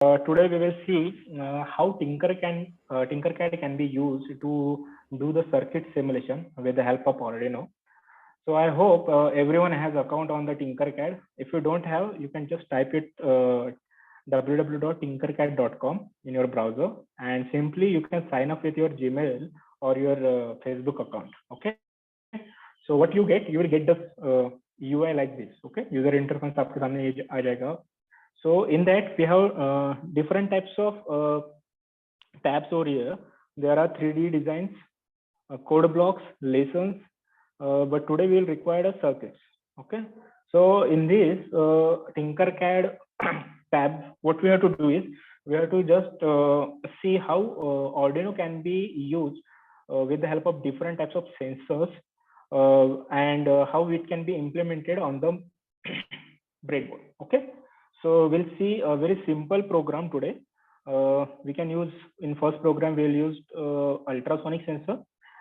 Today we will see how Tinkercad can be used to do the circuit simulation with the help of Aurdino. So I hope everyone has account on the Tinkercad. If you don't have, you can just type it www.tinkercad.com in your browser, and simply you can sign up with your Gmail or your Facebook account. Okay. So what you get, you will get the UI like this. Okay. User interface आपके सामने ये आ जाएगा. So in that we have different types of tabs over here. There are 3D designs, code blocks, lessons, but today we will require a circuits. Okay. So in this Tinkercad tab, what we have to do is we have to just see how Aurdino can be used with the help of different types of sensors and how it can be implemented on the breadboard. Okay. So we'll see a very simple program today. We can use in first program we'll use ultrasonic sensor,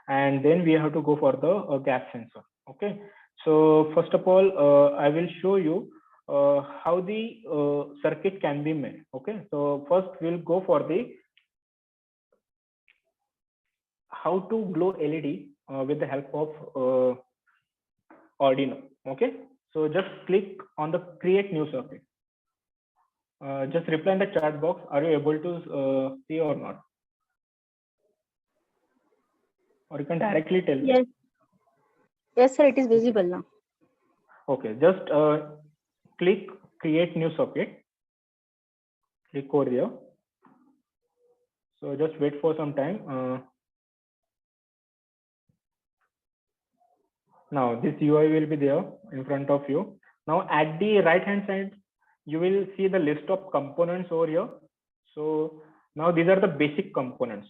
and then we have to go for the gas sensor. Okay. So first of all, I will show you how the circuit can be made. Okay. So first we'll go for the how to glow LED with the help of Aurdino. Okay. So just click on the create new circuit. Just reply in the chat box. Are you able to see or not? Or you can directly tell me. Yes. Yes, sir. It is visible now. Okay. Just click create new circuit. Click over here. So just wait for some time. Now this UI will be there in front of you. Now at the right hand side, you will see the list of components over here. So now these are the basic components.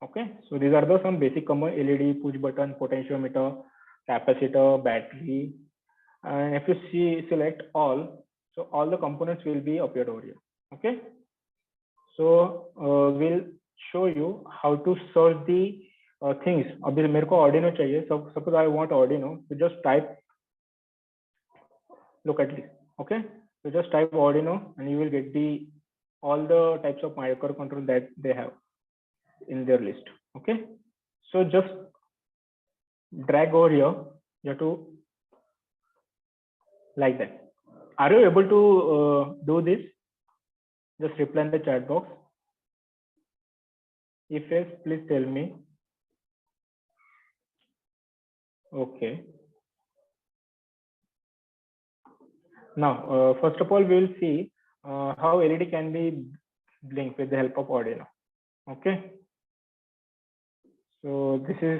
Okay, so these are the some basic components: LED, push button, potentiometer, capacitor, battery. And if you select all, so all the components will be appeared over here. Okay, so we'll show you how to search the things. अभी मेरे को Aurdino चाहिए. So suppose I want Aurdino, so just type. Look at this. Okay. So just type Aurdino and you will get the all the types of microcontroller that they have in their list. Okay. So just drag over here. You have to like that. Are you able to do this? Just reply in the chat box. If yes, please tell me. Okay. Now, first of all, we will see how LED can be blinked with the help of Aurdino. Okay. So this is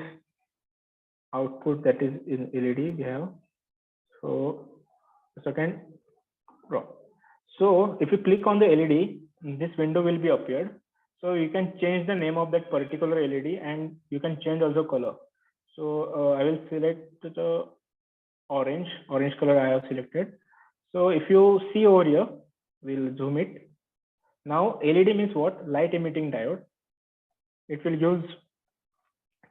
output that is in LED we have. So second row. So if you click on the LED, this window will be appeared. So you can change the name of that particular LED and you can change also color. So I will select the orange color I have selected. So if you see over here, we'll zoom it. Now LED means what? Light emitting diode. It will use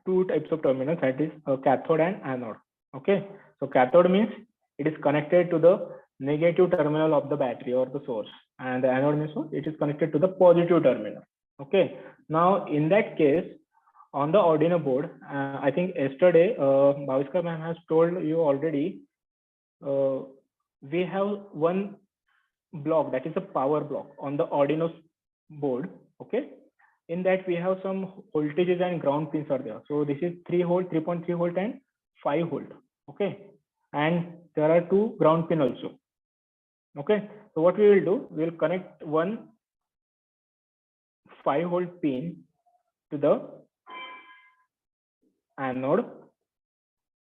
two types of terminals, that is cathode and anode. Okay. So cathode means it is connected to the negative terminal of the battery or the source, and the anode means what? It is connected to the positive terminal. Okay. Now in that case, on the Aurdino board, I think yesterday Bhaviska ma'am has told you already. We have one block, that is a power block on the Aurdino board. Okay. In that we have some voltages and ground pins are there. So this is 3 volt, 3.3 volt and 5 volt. Okay. And there are 2 ground pin also. Okay. So what we will do, we will connect one 5 volt pin to the anode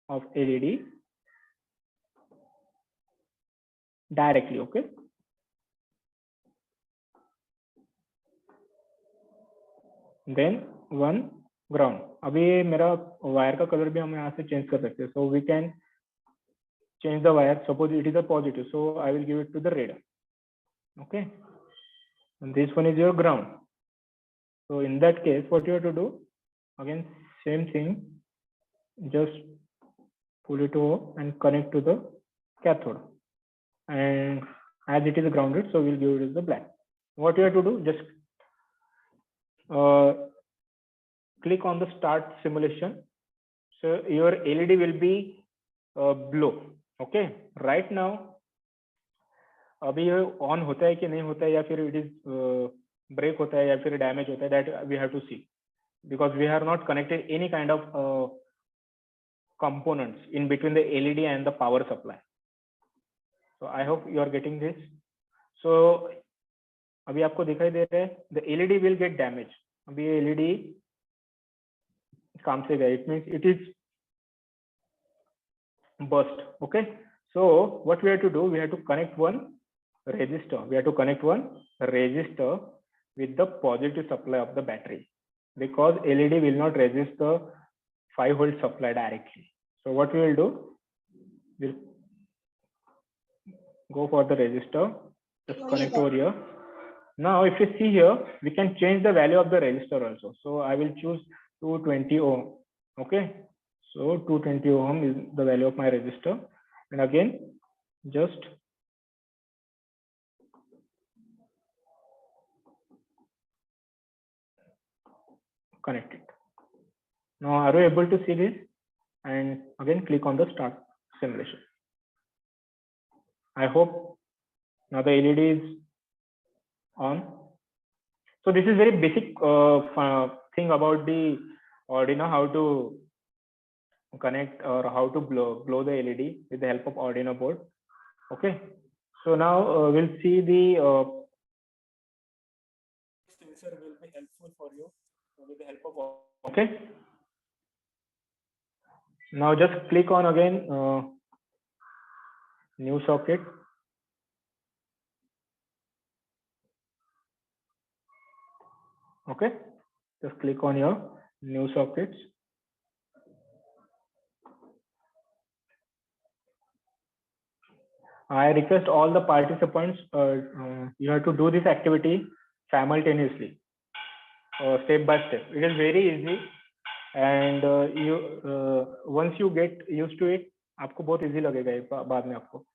of LED directly. Okay. Then one ground. अभी मेरा wire का colour भी हम यहाँ से change कर सकते हैं. So we can change the wire. Suppose it is a positive, so I will give it to the red. Okay. And this one is your ground. So in that case, what you have to do, again same thing, just pull it over and connect to the cathode. And as it is grounded, so we'll give it as the black. What you have to do, just click on the start simulation. So your LED will be blue. Okay, right now अभी ये on होता है कि नहीं होता है, या फिर इट इज ब्रेक होता है या फिर डैमेज होता है, that we have to see, because we are not connected any kind of components in between the LED and the power supply. So I hope you are getting this. So अभी आपको दिखाई दे रहा है, the LED will get damaged. अभी ये LED काम से गया, it means it is burst. Okay, so what we have to do, we have to connect one resistor. We have to connect one resistor with the positive supply of the battery, because LED will not resist the 5-volt supply directly. So what we will do, we'll go for the resistor, just connect over here. Now if you see here, we can change the value of the resistor also. So I will choose 220 ohm. Okay, so 220 ohm is the value of my resistor, and again just connect it. Now are you able to see this? And again click on the start simulation. I hope now the LED is on. So this is very basic thing about the Aurdino, how to connect or how to blow the LED with the help of Aurdino board. Okay, so now we'll see the sensor will be helpful for you with the help of. Okay, now just click on again new socket. Okay, just click on your new sockets. I request all the participants, you have to do this activity simultaneously, step by step. It is very easy, and once you get used to it, आपको बहुत easy लगेगा ये बाद में आपको.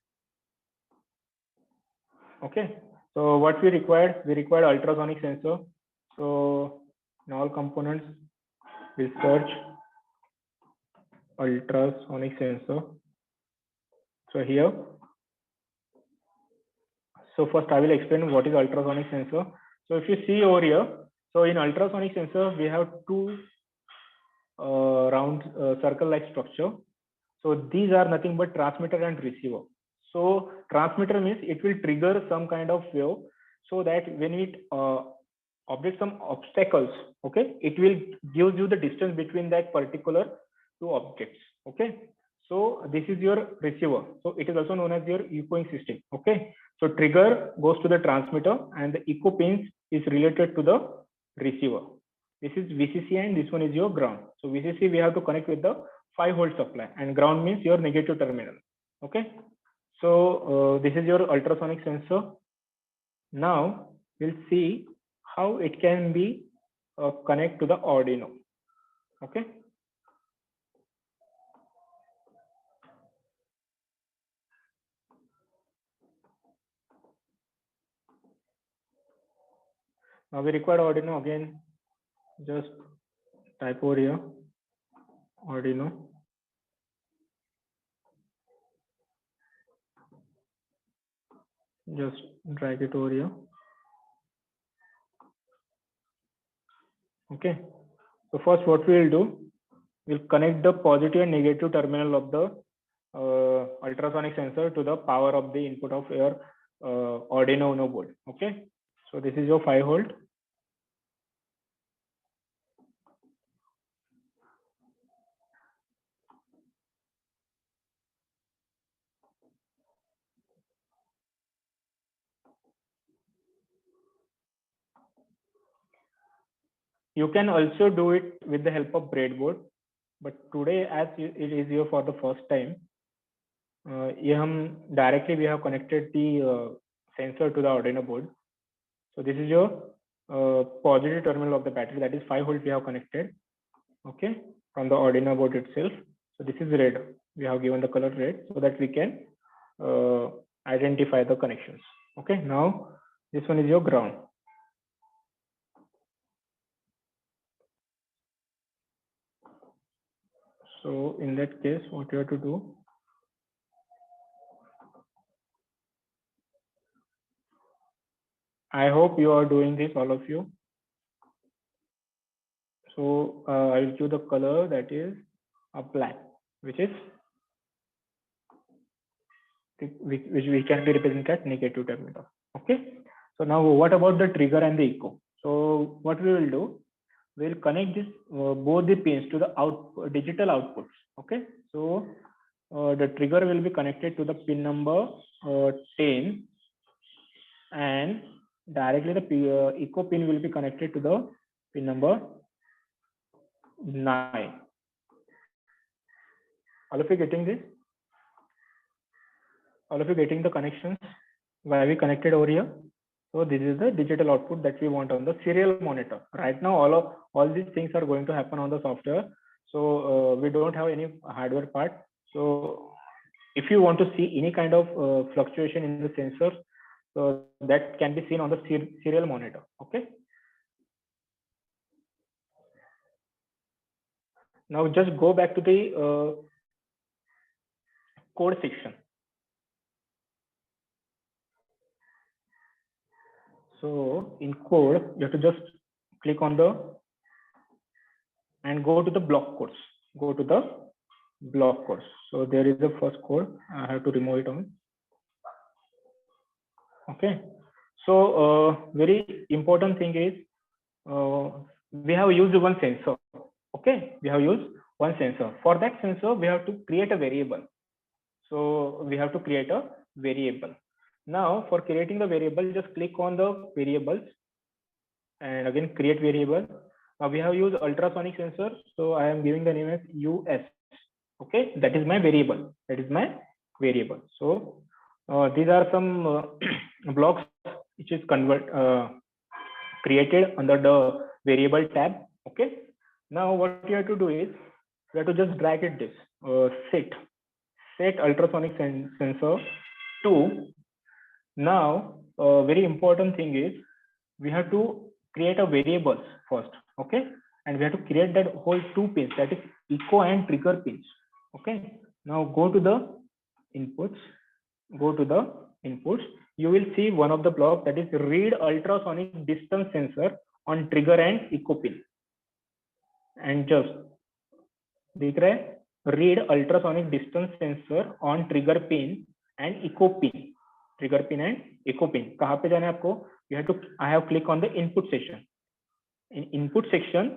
Okay, so what we required ultrasonic sensor. So in all components we'll search ultrasonic sensor. So here, so first I will explain what is ultrasonic sensor. So if you see over here, so in ultrasonic sensor we have two round circle like structure. So these are nothing but transmitter and receiver. So transmitter means it will trigger some kind of wave, so that when it objects some obstacles, okay, it will give you the distance between that particular two objects. Okay, so this is your receiver. So it is also known as your echoing system. Okay, so trigger goes to the transmitter and the echo pins is related to the receiver. This is VCC and this one is your ground. So VCC we have to connect with the 5-volt supply, and ground means your negative terminal. Okay, so this is your ultrasonic sensor. Now we'll see how it can be connect to the Aurdino. Okay, now we require Aurdino. Again, just type over here Aurdino. Just drag it over here. Okay, so first what we will do, we'll connect the positive and negative terminal of the ultrasonic sensor to the power of the input of your Aurdino Uno board. Okay, so this is your 5-volt. You can also do it with the help of breadboard, but today as it is here for the first time, ये हम directly we have connected the sensor to the Aurdino board. So this is your positive terminal of the battery, that is 5-volt we have connected. Okay, from the Aurdino board itself. So this is red. We have given the color red so that we can identify the connections. Okay, now this one is your ground. So in that case, what you have to do, I hope you are doing this, all of you. So I'll choose the color that is a black, which we can be represented as negative terminal. Okay. So now what about the trigger and the echo? So what we will do, we'll connect this both the pins to the digital outputs. Okay. So the trigger will be connected to the pin number 10, and directly the echo pin will be connected to the pin number 9. All of you getting this? All of you getting the connections? Why we connected over here? So this is the digital output that we want on the serial monitor. Right now, all these things are going to happen on the software. So we don't have any hardware part. So if you want to see any kind of fluctuation in the sensors, so that can be seen on the serial monitor. Okay. Now just go back to the code section. So in code, you have to just click on the and go to the block codes. Go to the block codes. So there is the first code. I have to remove it on. Okay. So very important thing is we have used one sensor. Okay, we have used one sensor. For that sensor, we have to create a variable. So we have to create a variable. Now for creating the variable, just click on the variables and again create variable. Now we have used ultrasonic sensor, so I am giving the name as US. Okay, that is my variable. That is my variable. So these are some blocks which is created under the variable tab. Okay. Now what you have to do is you have to just drag it this set ultrasonic sensor to. Now very important thing is we have to create a variables first. Okay, and we have to create that whole two pins, that is echo and trigger pins. Okay, now go to the inputs, you will see one of the block, that is read ultrasonic distance sensor on trigger and echo pin, and just देख रहे हैं, read ultrasonic distance sensor on trigger pin and echo pin. Trigger pin and echo pin कहाँ पे जाना है आपको? You have to, I have click on the input section. In input section,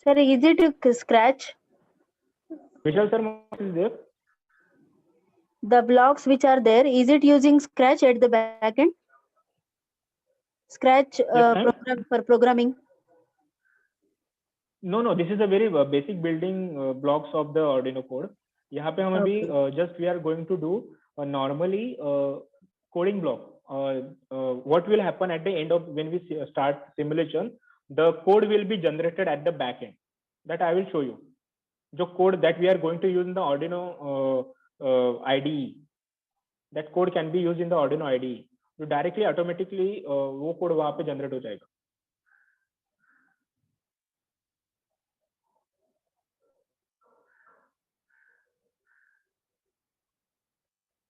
Sir, is it a scratch? Vishal sir is there? The blocks which are there, is it using scratch at the back end? Scratch program for programming? No, this is a very basic building blocks of the Aurdino code. यहाँ पे हम अभी just we are going to do normally coding block. What will happen at the end of when we start simulation, the code will be generated at the back end. That I will show you. The code that we are going to use in the Aurdino IDE, that code can be used in the Aurdino IDE. So directly automatically वो code वहाँ पे generate हो जाएगा.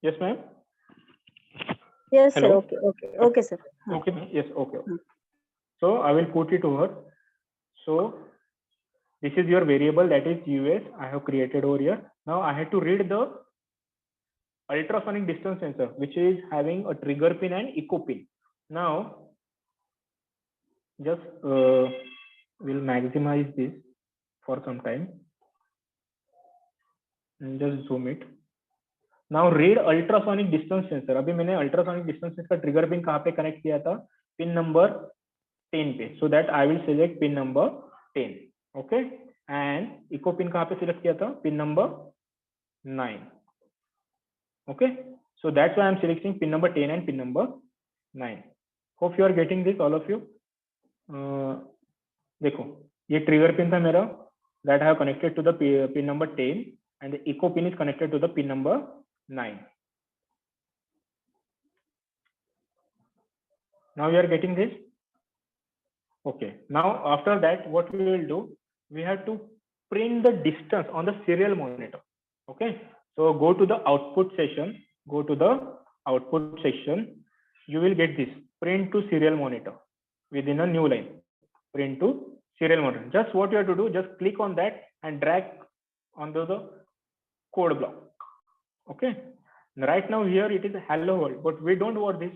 Yes, ma'am. Yes, Hello? sir. Okay, sir. Okay, yes, okay. So I will put it over. So this is your variable, that is US. I have created over here. Now I have to read the ultrasonic distance sensor, which is having a trigger pin and echo pin. Now just we'll maximize this for some time and just zoom it. Now read ultrasonic distance sensor. अभी मैंने ultrasonic distance sensor का trigger pin कहाँ पे connect किया था? Pin number 10 पे. So that I will select pin number 10. Okay. And echo pin कहाँ पे select किया था? Pin number 9. Okay. So that's why I'm selecting pin number 10 and pin number 9. Hope you are getting this, all of you. देखो ये trigger pin था मेरा, that I have connected to the pin number 10, and the echo pin is connected to the pin number 9. Now you are getting this. Okay. Now after that, what we will do, we have to print the distance on the serial monitor. Okay. So go to the output section. Go to the output section. You will get this print to serial monitor within a new line. Print to serial monitor. Just what you have to do, just click on that and drag onto the code block. Okay. Right now here it is hello world, but we don't want this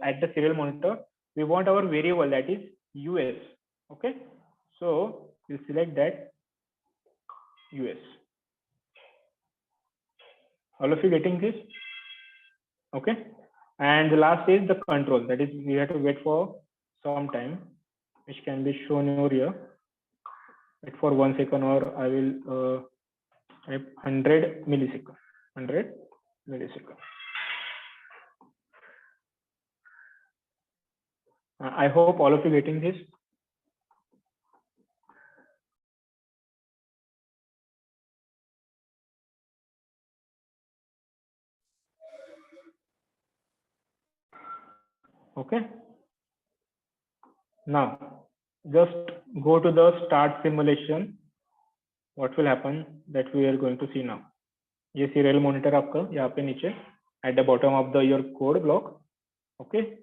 at the serial monitor. We want our variable, that is US. Okay. So we'll select that US. All of you getting this? Okay. And the last is the control. That is, we have to wait for some time, which can be shown over here. Wait for 1 second, or I will type 100 millisecond. 100 millisecond. I hope all of you getting this. Okay. Now just go to the start simulation. What will happen that we are going to see now. ये serial monitor आपका यहाँ पे नीचे at the bottom of the your code block. Okay.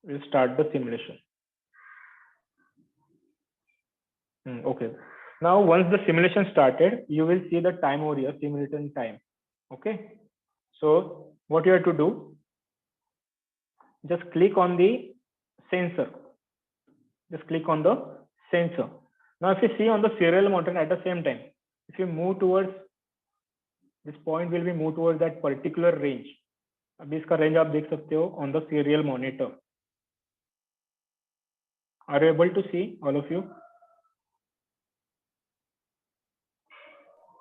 We'll start the simulation. Okay. Now once the simulation started, you will see the time over here, simulation time. Okay. So what you have to do, just click on the sensor. Just click on the sensor. Now if you see on the serial monitor at the same time, if you move towards this point, will be move towards that particular range. अभी इसका range आप देख सकते हो on the serial monitor. Are you able to see, all of you?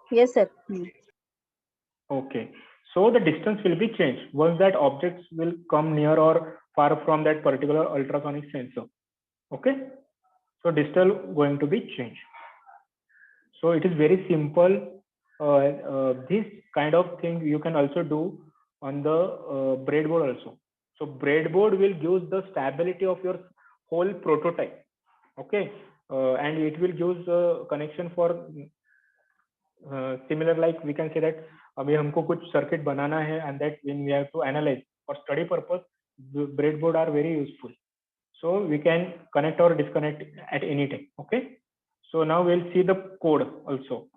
Yes, sir. Okay. So the distance will be changed once that objects will come near or far from that particular ultrasonic sensor. Okay. So distance going to be changed. So it is very simple. This kind of thing you can also do on the breadboard also. So breadboard will give the stability of your whole prototype. Okay. And it will use connection for similar, like we can say that अभी हमको कुछ circuit बनाना है, and that when we have to analyze for study purpose, the breadboard are very useful. So we can connect or disconnect at any time. Okay. So now we'll see the code also.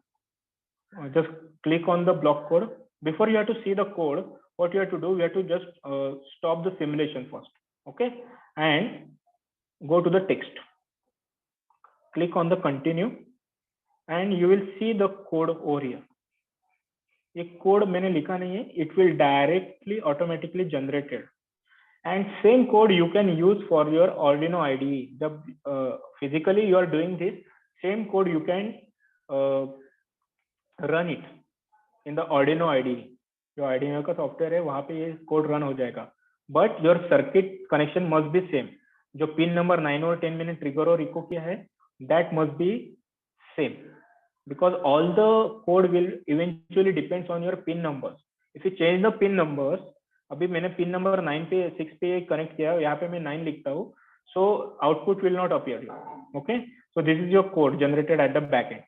Just click on the block code. Before you have to see the code, what you have to do, we have to just stop the simulation first. Okay. And go to the text. Click on the continue, and you will see the code over here. ये code मैंने लिखा नहीं है, it will directly automatically generated, and same code you can use for your Aurdino IDE. जब physically you are doing this, same code you can run it in the Aurdino IDE. जो Aurdino का software है वहां पे ये code run हो जाएगा, but your circuit connection must be same. जो पिन नंबर 9 और 10 मैंने ट्रिगर और इको किया है, that must be same, because all the code will eventually depends on your pin numbers. If you change the pin numbers, अभी मैंने pin number 9 पे 6 पे कनेक्ट किया, यहाँ पे मैं 9 लिखता हूँ, so output will not appear here. Okay, so this is your code generated at the back end.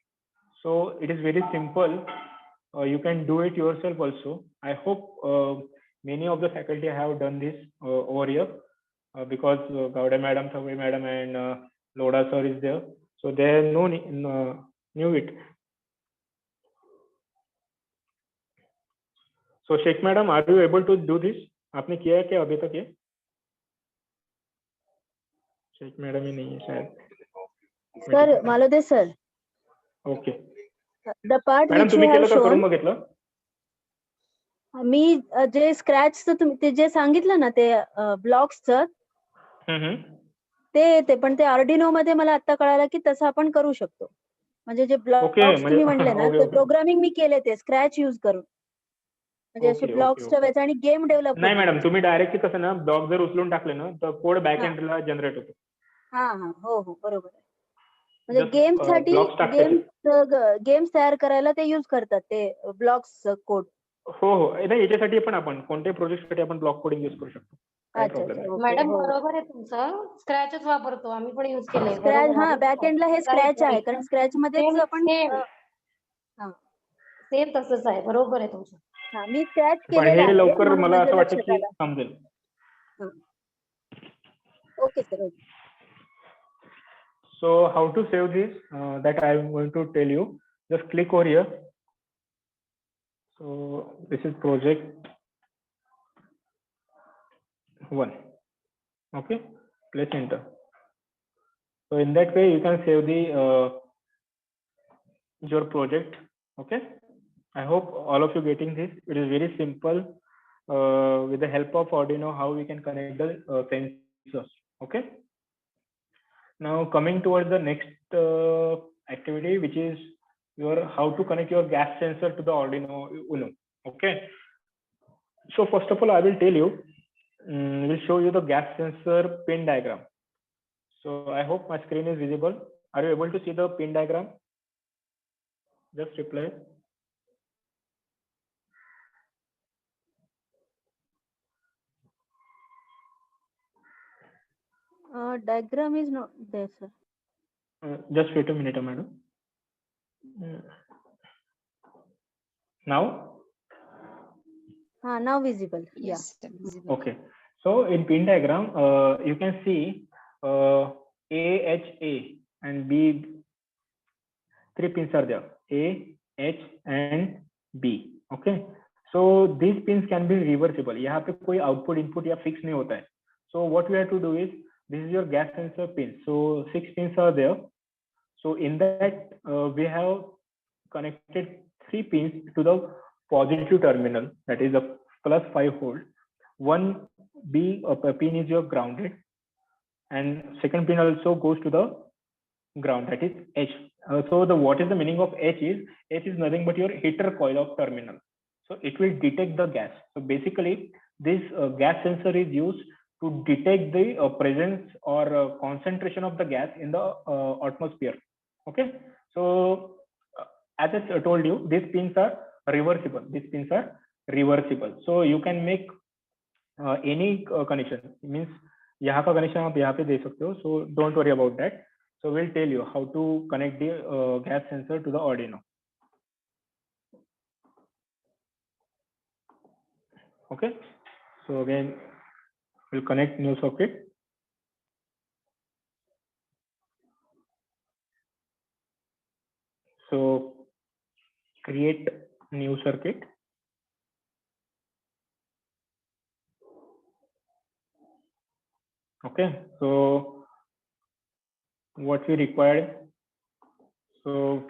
So it is very simple. You can do it yourself also. I hope many of the faculty have done this over here, because Gowda madam, Thavai madam, and Loda sir is there, so they knew it. So Sheikh madam, are you able to do this? आपने किया है क्या अभी तक ये? Sheikh madam ही नहीं है शायद. Sir, Malode sir. Okay. The part madam which you तुम्ही केलं have का करून shown, बघितलं? मी जे स्क्रॅचचं तुम्ही ते जे सांगितलं ना ते ब्लॉक्सचं, ते येते, पण ते Aurdino मध्ये मला आता कळालं की तसं आपण करू शकतो. म्हणजे जे ब्लॉक्स तुम्ही म्हणले ना ते प्रोग्रामिंग मी केले, ते स्क्रॅच यूज करून, म्हणजे असे ब्लॉक्स ठेवायचे आणि गेम डेव्हलप. नाही मॅडम, तुम्ही डायरेक्टली कसं ना ब्लॉक जर उचलून टाकले ना तर कोड बॅक एंडला जनरेट होतो. हा हा, हो हो, बरोबर आहे. म्हणजे गेमसाठी गेम्स तयार करायला ते यूज करतात ते ब्लॉक्स कोड. हो हो, नाही याच्यासाठी पण आपण कोणत्याही प्रोजेक्टसाठी आपण ब्लॉक कोडिंग यूज करू शकतो. काही अच्छा प्रॉब्लेम अच्छा नाही. ओके मॅडम हो बरोबर आहे तुमचं. स्क्रॅचच वापरतो आम्ही पण यूज केलंय. स्क्रॅच बरोबर हा आहे. बॅक एंडला हे स्क्रॅच आहे कारण स्क्रॅच मध्येच सेम आपण सेम हा सेम तसंच आहे. बरोबर आहे तुमचं. हा मी स्क्रॅच पण केलेला हे आहे लवकर म्हणून मला माझ्या असं वाटतं लक्षात की आलं. समजेल. Okay sir okay. So how to save this? That I am going to tell you. Just click over here. So this is project 1. Okay, press enter. So in that way you can save the your project. Okay, I hope all of you getting this. It is very simple. With the help of Aurdino, how we can connect the sensors. Okay. Now coming towards the next activity, which is your how to connect your gas sensor to the Aurdino Uno. Okay. So first of all, I will tell you. Will show you the gas sensor pin diagram. So I hope my screen is visible. Are you able to see the pin diagram? Just reply. Diagram is not there sir. Just wait a minute, madam. Now? Now visible. Yes, Yeah. visible. Okay. So in pin diagram, you can see A, H, A and B. 3 pins are there. A, H and B. Okay. So these pins can be reversible. यहाँ पे कोई output input या fix नहीं होता है. So what we have to do is, this is your gas sensor pin. So 6 pins are there. So in that we have connected 3 pins to the positive terminal, that is a plus 5 volt. One B pin is your grounded, and second pin also goes to the ground, that is H. So the what is the meaning of H is nothing but your heater coil of terminal. So it will detect the gas. So basically this gas sensor is used to detect the presence or concentration of the gas in the atmosphere. Okay. So as I told you, these pins are reversible. These pins are reversible. So you can make any connection. It means यहाँ का connection आप यहाँ पे दे सकते हो. So don't worry about that. So we'll tell you how to connect the gas sensor to the Aurdino. Okay. So again, we'll connect new socket. So create new circuit. Okay. So what we required. So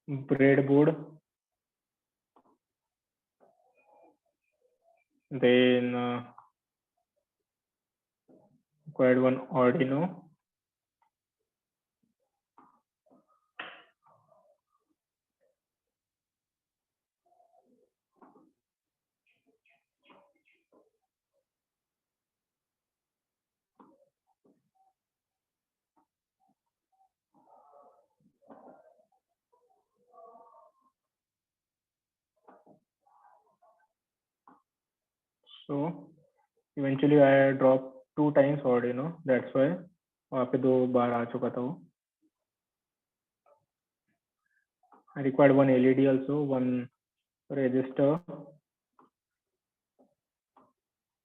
breadboard. Then required one Aurdino. So eventually I dropped 2 times Aurdino. That's why वहाँ पे 2 बार आ चुका था वो. I required one LED also, one resistor,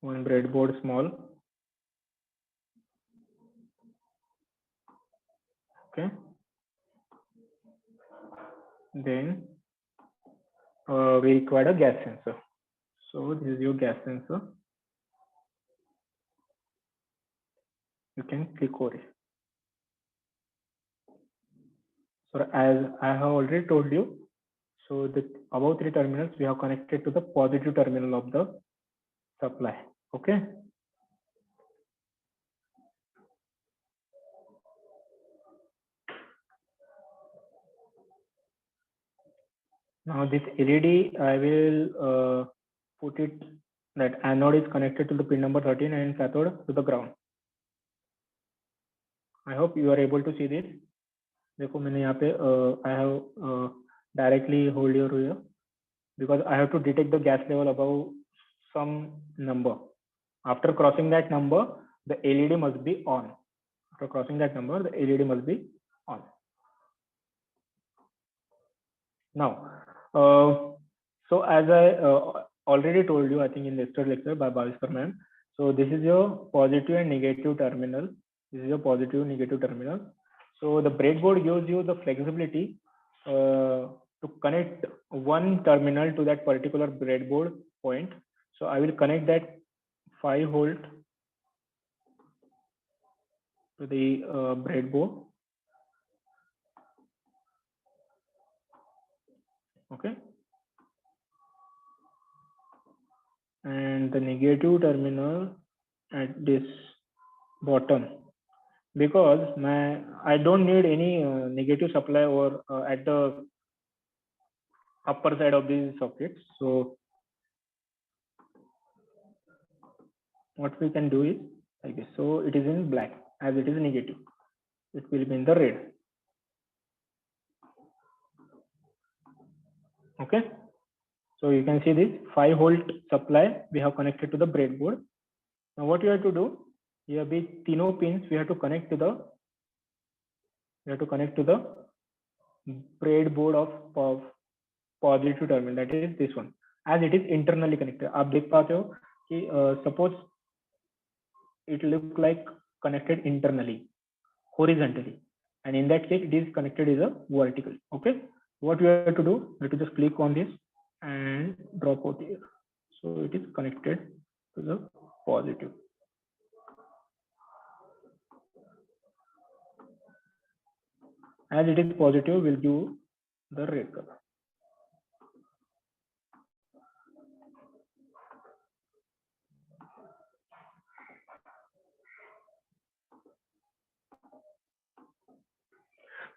one breadboard small. Okay. Then we required a gas sensor. So this is your gas sensor. You can click over it. So as I have already told you, so the above 3 terminals we have connected to the positive terminal of the supply. Okay. Now this LED, I will put it that anode is connected to the pin number 13 and cathode to the ground. I hope you are able to see this. देखो मैंने यहाँ पे I have directly hold your here because I have to detect the gas level above some number. After crossing that number, the LED must be on. After crossing that number, the LED must be on. Now, so as I already told you, I think in the yesterday lecture by Bhaviskar ma'am. So this is your positive and negative terminal. This is your positive negative terminal. So the breadboard gives you the flexibility to connect one terminal to that particular breadboard point. So I will connect that 5 volt to the breadboard. Okay. And the negative terminal at this bottom, because I don't need any negative supply or at the upper side of these sockets. So what we can do is like this. So it is in black as it is negative. It will be in the red. Okay. So you can see this 5 volt supply we have connected to the breadboard. Now what you have to do? Here be tino pins we have to connect to the breadboard of positive terminal, that is this one, as it is internally connected. आप देख पाते हो कि suppose it look like connected internally, horizontally, and in that case it is connected as a vertical. Okay, what you have to do? You have to just click on this and drop out here. So it is connected to the positive. As it is positive, we'll give the red color.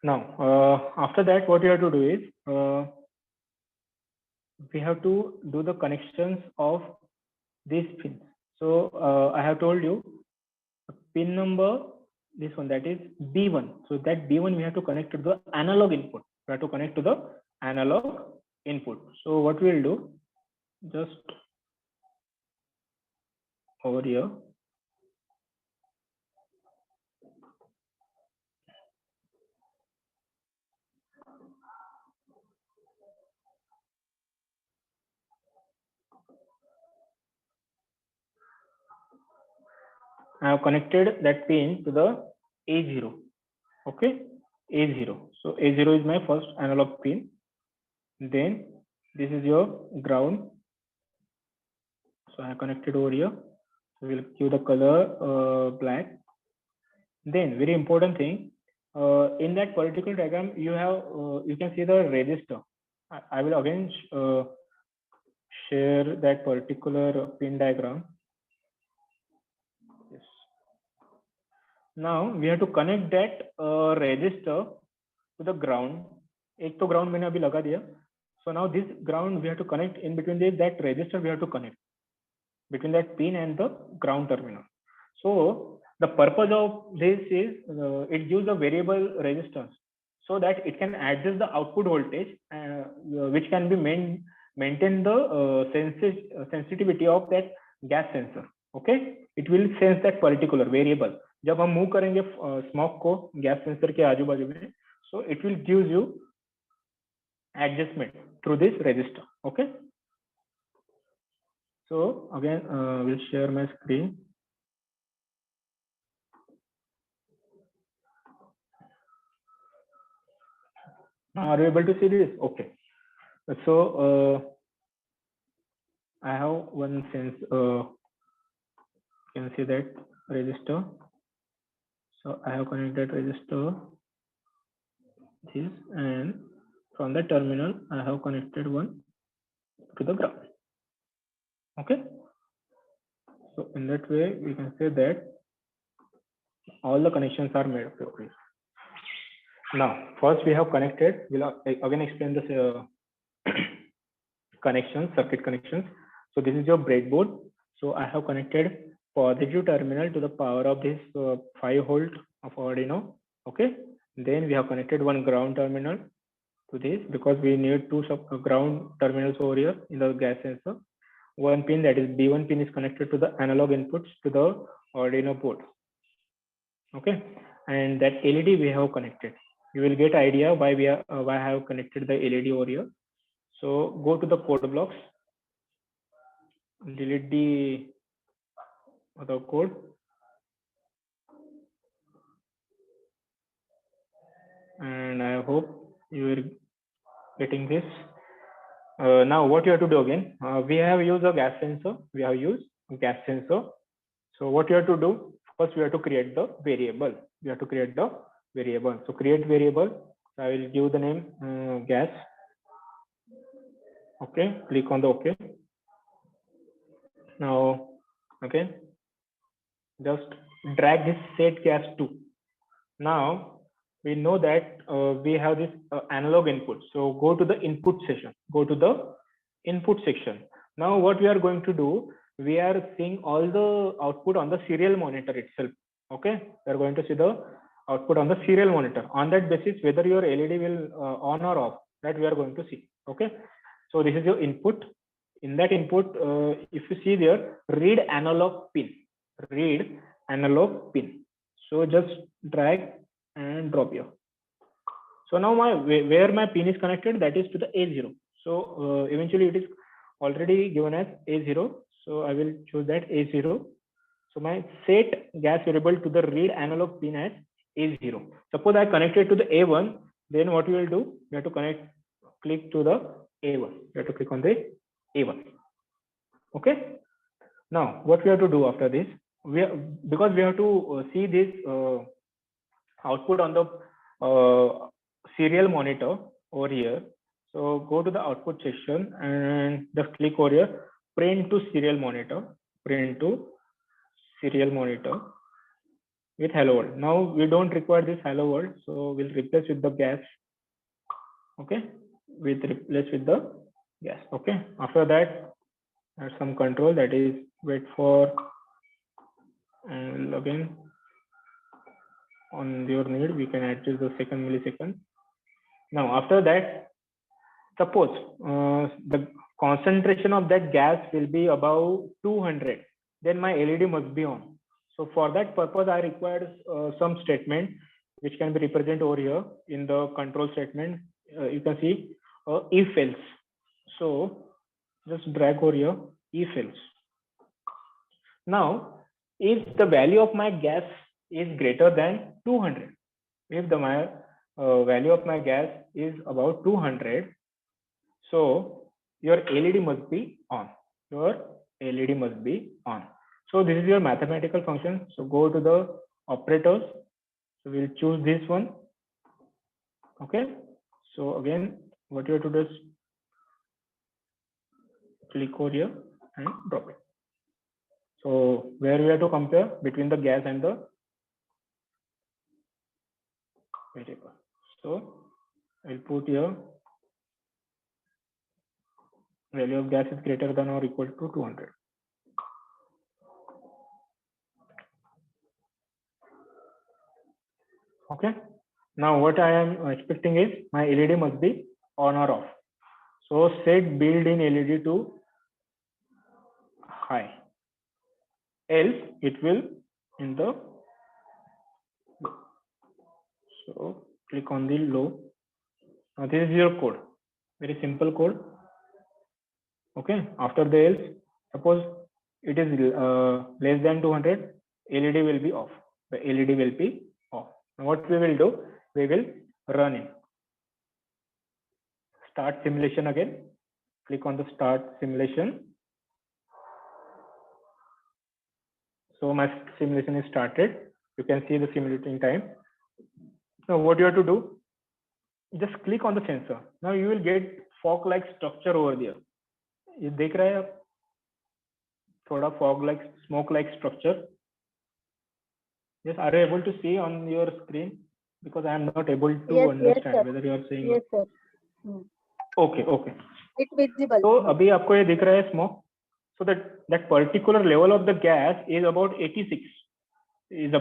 Now, after that, what you have to do is we have to do the connections of these pins. So I have told you pin number, this one, that is B1. So that B1 we have to connect to the analog input. We have to connect to the analog input. So what we will do, just over here. I have connected that pin to the A0. Okay, A0. So A0 is my first analog pin. Then this is your ground. So I have connected over here. So we'll give the color black. Then very important thing, in that particular diagram, you have you can see the resistor. I will again share that particular pin diagram. Yes. Now we have to connect that resistor to the ground. एक तो ground मैंने अभी लगा दिया. So now this ground we have to connect in between that resistor we have to connect between that pin and the ground terminal. So the purpose of this is it gives a variable resistance so that it can adjust the output voltage which can be maintain the sensitivity of that gas sensor. Okay, it will sense that particular variable. जब हम move करेंगे smoke को gas sensor के आजू बाजू में, so it will give you adjustment through this resistor. Okay, so again we'll share my screen. Are you able to see this? Okay, so I have one sense you can see that resistor. So I have connected resistor this, and from the terminal I have connected one to the ground. Okay, so in that way we can say that all the connections are made properly. Now first we have connected, we'll again explain this connections, circuit connections. So this is your breadboard. So I have connected positive terminal to the power of this 5 volt of Aurdino. Okay, then we have connected one ground terminal to this because we need two ground terminals over here in the gas sensor. one pin, that is B1 pin, is connected to the analog inputs to the Aurdino board. Okay, and that LED we have connected. You will get idea why why I have connected the LED over here. So go to the code blocks, delete the other code, and I hope you are getting this. Now what you have to do again, we have used a gas sensor. So what you have to do, first we have to create the variable. So create variable. I will give the name gas. Okay, click on the OK. Now okay, just drag this set gas to. Now we know that we have this analog input. So go to the input section. Now what we are going to do, we are seeing all the output on the serial monitor itself. Okay, we are going to see the output on the serial monitor. On that basis, whether your LED will on or off, that we are going to see. Okay, so this is your input. In that input, if you see there, read analog pin. So just drag and drop here. So now where my pin is connected, that is to the A0. So eventually it is already given as A0. So I will choose that A0. So my set gas variable to the read analog pin as A0. Suppose I connected to the A1, then what you will do? You have to click to the A1. You have to click on the A1. Okay. Now what we have to do after this? Because we have to see this output on the serial monitor over here. So go to the output section and just click over here, print to serial monitor with hello world. Now we don't require this hello world, so we'll replace with the gas. Okay, replace with the gas. Okay, after that add some control, that is wait for and again on your need we can adjust the second millisecond. Now after that, suppose the concentration of that gas will be above 200, then my LED must be on. So for that purpose I require some statement which can be represented over here in the control statement. You can see if else. So just drag over here, if else. Now if the value of my gas is greater than 200, if the value of my gas is about 200, so your LED must be on. So this is your mathematical function. So go to the operators. So we'll choose this one. Okay. So again, what you have to do is click over here and drop it. So where we have to compare between the gas and the variable. So I'll put here value of gas is greater than or equal to 200. Okay. Now what I am expecting is my LED must be on or off. So set built-in LED to high, else it will in the low. So click on the low. Now this is your code, very simple code. Okay, after the else, suppose it is less than 200, LED will be off. The LED will be off. Now what we will do, we will run it. Start simulation again. Click on the start simulation. So my simulation is started. You can see the simulating time. Now what you have to do, just click on the sensor. Now you will get fog-like structure over there. You देख रहे हैं आप थोड़ा fog-like, smoke-like structure. Yes, are you able to see on your screen? Because I am not able to understand whether you are saying. Yes, sir. Okay. It's visible. So अभी आपको ये दिख रहा है smoke. So that particular level of the gas is about 86. If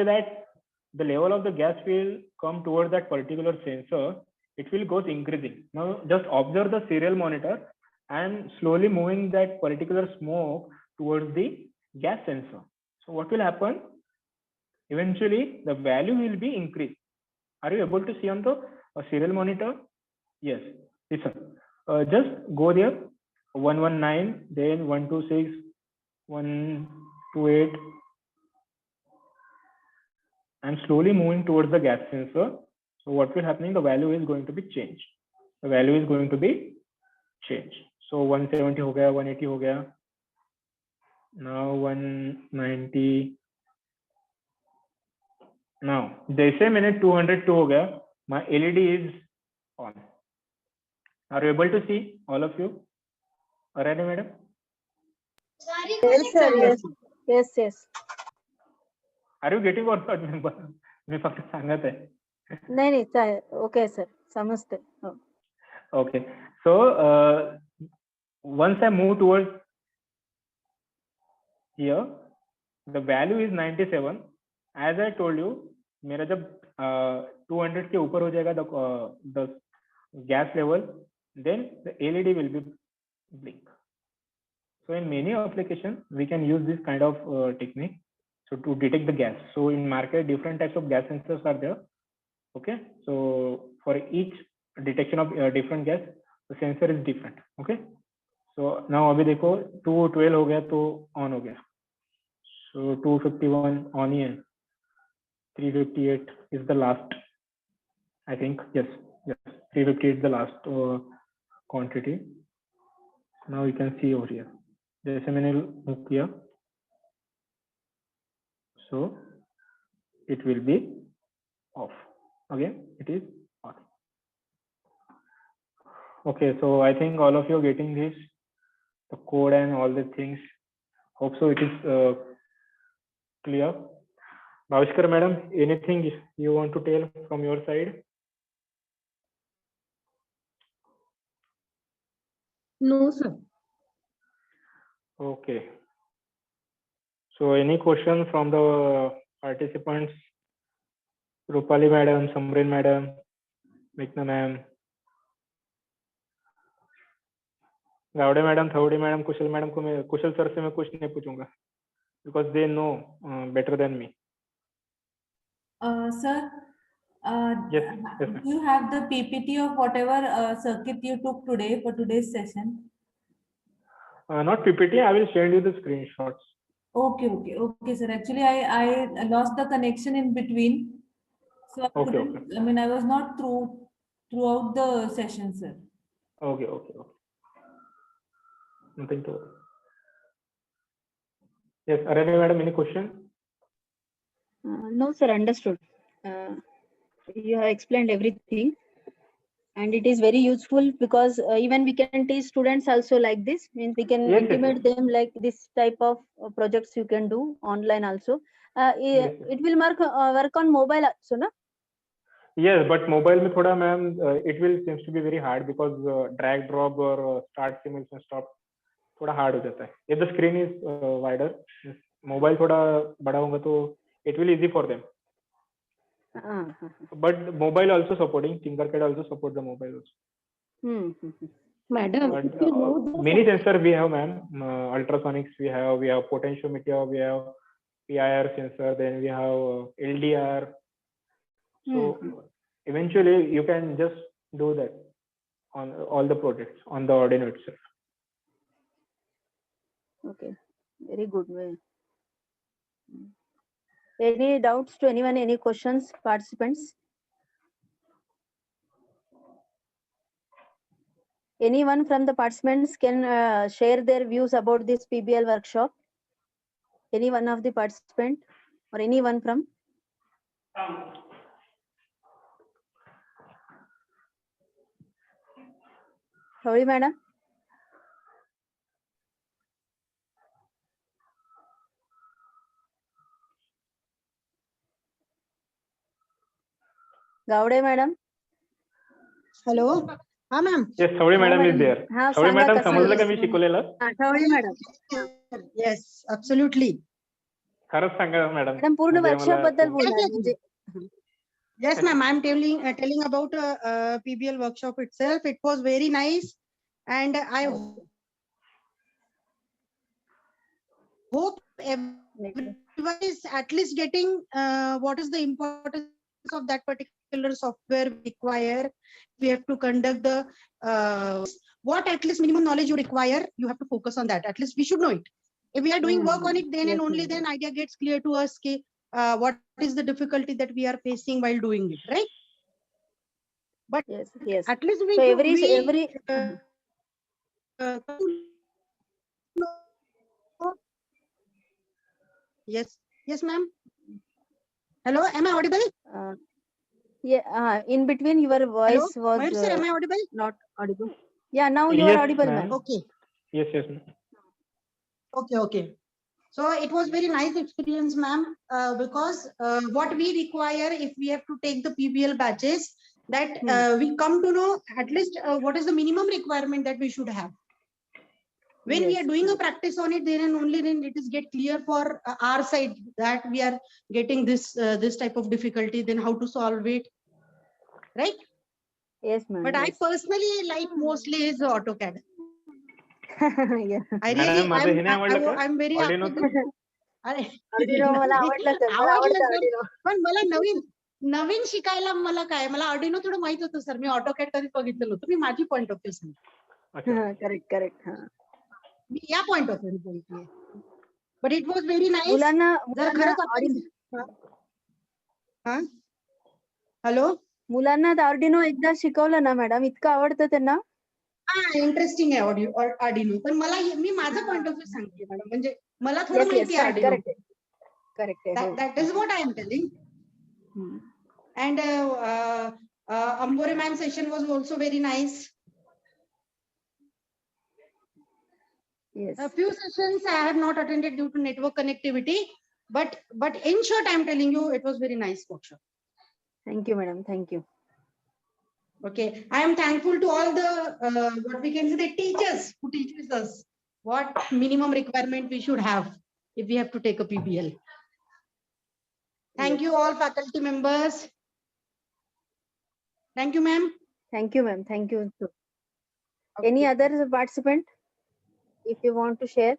that the level of the gas will come towards that particular sensor, it will go increasing. Now just observe the serial monitor. and slowly moving that particular smoke towards the gas sensor. So what will happen? Eventually, the value will be increased. Are you able to see on the serial monitor? Yes. Listen. Just go there. 119, then 126, 128. I'm slowly moving towards the gas sensor. So what will happening? The value is going to be changed. The value is going to be changed. So 170 हो गया, 180 हो गया. Now 190. Now जैसे मैंने 202 हो गया, my LED is on. Are you able to see, all of you? Aurdino madam? Yes, sir. Yes. Yes. Are you getting or not? मी फक्त सांगत आहे. नाही ओके सर समजते. Okay. So once I move towards here, the value is 97. As I told you, मेरा जब 200 के ऊपर हो जाएगा the gas level, then the LED will be blink. So in many applications, we can use this kind of technique. So to detect the gas. So in market, different types of gas sensors are there. Okay. So for each detection of different gas, the sensor is different. Okay. So now अभी देखो 212 हो गया तो on हो गया. So 251 on ही है. 358 is the last. I think yes. 358 is the last quantity. Now you can see over here. जैसे मैंने move किया, so it will be off. Again, it is on. Okay, so I think all of you are getting this, the code and all the things. Hope so it is clear. Bhavishkar madam, anything you want to tell from your side? No, sir. Okay. So any question from the participants? Rupali madam, Samrin madam, Meghna ma'am, Gawde madam, Thavdi madam, Kushal madam को मैं कुशल sir से मैं कुछ नहीं पूछूंगा because they know better than me. Sir, Yes, do you have the PPT of whatever circuit you took today for today's session? Not PPT. I will send you the screenshots. Okay, sir. Actually, I lost the connection in between, so I couldn't. Okay. I mean, I was not throughout the session, sir. Okay. Nothing to. Yes, Aurdino madam, any question? No, sir. Understood. You have explained everything, and it is very useful because even we can teach students also like this. Means we can intimate them like this type of projects you can do online also. It will work on mobile also, no? Yes, but mobile में थोड़ा ma'am, it will seems to be very hard because drag drop or start simulation stop थोड़ा hard हो जाता है. If the screen is wider, mobile थोड़ा बड़ा होगा तो it will easy for them. But mobile also supporting, Tinkercad also support the mobile also. Madam, Many sensor we have, ma'am. Ultrasonics we have potentiometer, we have PIR sensor, then we have LDR. So eventually you can just do that on all the projects on the Aurdino itself. Okay, very good way. Any doubts to anyone? Any questions, participants? Anyone from the participants can share their views about this PBL workshop? Any one of the participant or anyone from? Sorry, madam. Gaude madam. Hello. हाँ ma'am. Yes, Saudi madam is there. Saudi madam समजलं का मी शिकवलेलं? Saudi madam. Yes, absolutely. खरंच सांगा madam. Madam पूर्ण workshop बद्दल बोला म्हणजे. Yes, ma'am. I'm telling about PBL workshop itself. It was very nice. And I hope everyone is at least getting what is the importance of that particular software we require. We have to conduct the what at least minimum knowledge you require. You have to focus on that. At least we should know it. If we are doing work on it, then and only then idea gets clear to us. What is the difficulty that we are facing while doing it, right? But yes. at least we So should, yes ma'am. Hello, am I audible? Yeah, in between your voice was Mayur sir, am I audible? not audible. Yeah, now you are audible, ma'am. Okay. Yes. Okay. So it was very nice experience, ma'am, because what we require if we have to take the PBL batches, that we come to know at least what is the minimum requirement that we should have. When we are doing a practice on it, then and only then it is get clear for our side that we are getting this type of difficulty, then how to solve it, right? Yes, ma'am. But I personally like mostly is AutoCAD. Yeah. I really, I'm very happy. Aurdino मला आवडलं sir, मला आवडतं Aurdino. पण मला नवीन शिकायला मला Aurdino थोडं माहित होतं सर. मी AutoCAD कधीच बघितलेलं होतं. मी माझी पॉइंट ऑफ व्ह्यू सांगते. करेक्ट. मी या पॉइंट ऑफ व्ह्यू बोलते. But it was very nice. मुलांना हॅलो, मुलांना Aurdino एकदा शिकवलं ना मॅडम, इतकं आवडतं त्यांना. इंटरेस्टिंग आहे Aurdino. पण मी माझं पॉइंट ऑफ व्ह्यू सांगते मॅडम. म्हणजे मला थोडं माहिती आहे Aurdino. Correct. That is what I am telling. And Ambore ma'am session was also very nice. Yes. A few sessions I have not attended due to network connectivity, but in short, I am telling you, it was very nice workshop. Thank you, madam. Thank you. Okay, I am thankful to all the what we can say the teachers who teaches us what minimum requirement we should have if we have to take a PBL. Thank you all faculty members. Thank you, ma'am. Thank you, ma'am. Thank you. Okay. Any other participant, if you want to share?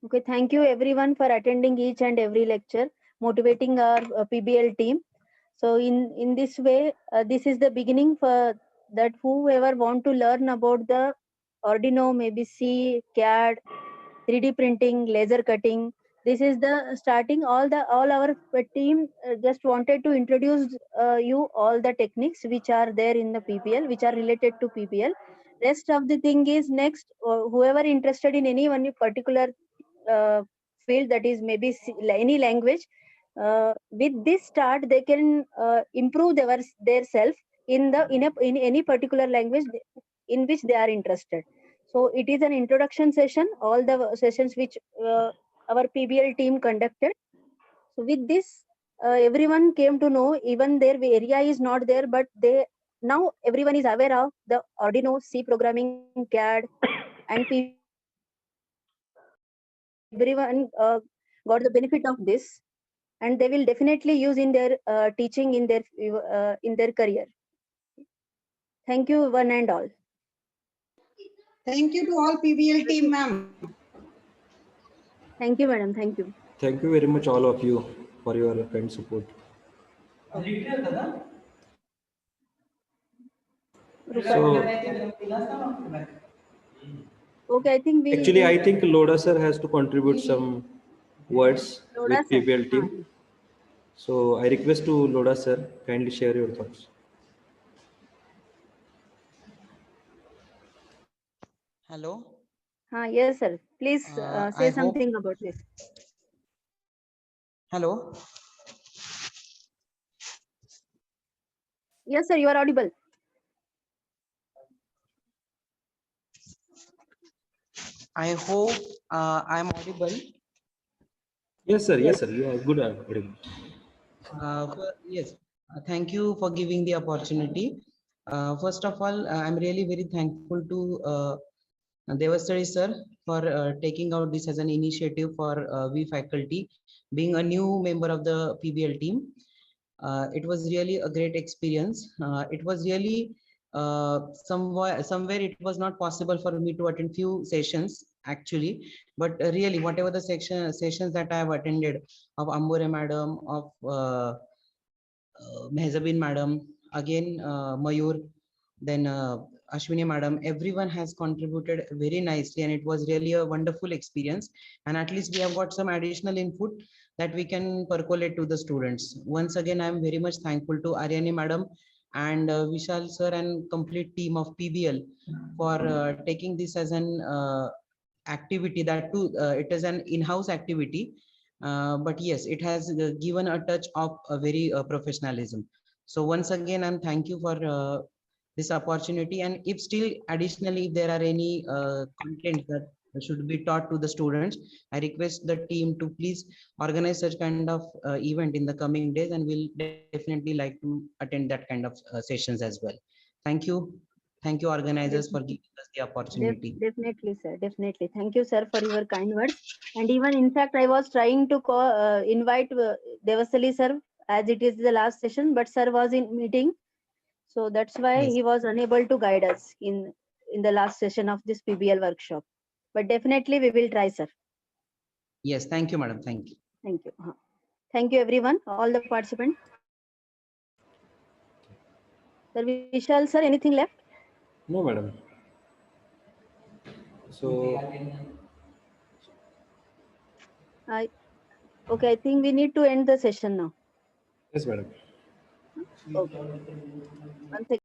Okay, thank you everyone for attending each and every lecture, motivating our PBL team. So in this way, this is the beginning for that whoever want to learn about the Aurdino, maybe C, CAD, 3D printing, laser cutting. This is the starting. All our team just wanted to introduce you all the techniques which are there in the PBL, which are related to PBL. Rest of the thing is next. Whoever interested in any one particular field, that is maybe any language, with this start they can improve their self in any particular language in which they are interested. So it is an introduction session, all the sessions which our PBL team conducted. So with this, everyone came to know, even their area is not there, but now everyone is aware of the Aurdino, C programming, CAD, and everyone got the benefit of this, and they will definitely use in their teaching in their career. Thank you one and all. Thank you to all PBL team, ma'am. Thank you, madam. Thank you. Thank you very much, all of you, for your kind support. So, okay, I think I think Loda sir has to contribute some words Loda with PBL team. So I request to Loda sir, kindly share your thoughts. Hello. Yes, sir. Please say something about this. Hello. Yes, sir. You are audible. I hope I am audible. Yes, sir. Yes, sir. You are good. Audible. Yes. Thank you for giving the opportunity. First of all, I'm really very thankful to Devastari sir for taking out this as an initiative for we faculty, being a new member of the PBL team. It was really a great experience. It was really somewhere it was not possible for me to attend few sessions actually, but really whatever the sessions that I have attended of Ambore madam, of Mehzabin madam, again Mayur, then Ashwini madam, everyone has contributed very nicely, and it was really a wonderful experience. And at least we have got some additional input that we can percolate to the students. Once again, I am very much thankful to Aryani madam and Vishal sir and complete team of PBL for taking this as an activity. That too, it is an in-house activity, but yes, it has given a touch of a very professionalism. So once again, I'm thank you for this opportunity. And if still additionally, if there are any content that should be taught to the students, I request the team to please organize such kind of event in the coming days, and we'll definitely like to attend that kind of sessions as well. Thank you. Thank you, organizers, for giving us the opportunity. Definitely, sir. Definitely. Thank you, sir, for your kind words. And even in fact, I was trying to invite Devasali sir as it is the last session, but sir was in meeting. So that's why Yes. he was unable to guide us in the last session of this PBL workshop. But definitely we will try, sir. Yes, thank you, madam. Thank you. Thank you. Thank you, everyone, all the participants. Sir Vishal, sir, anything left? No, madam. So Okay, I think we need to end the session now. yes, madam. Okay. One second.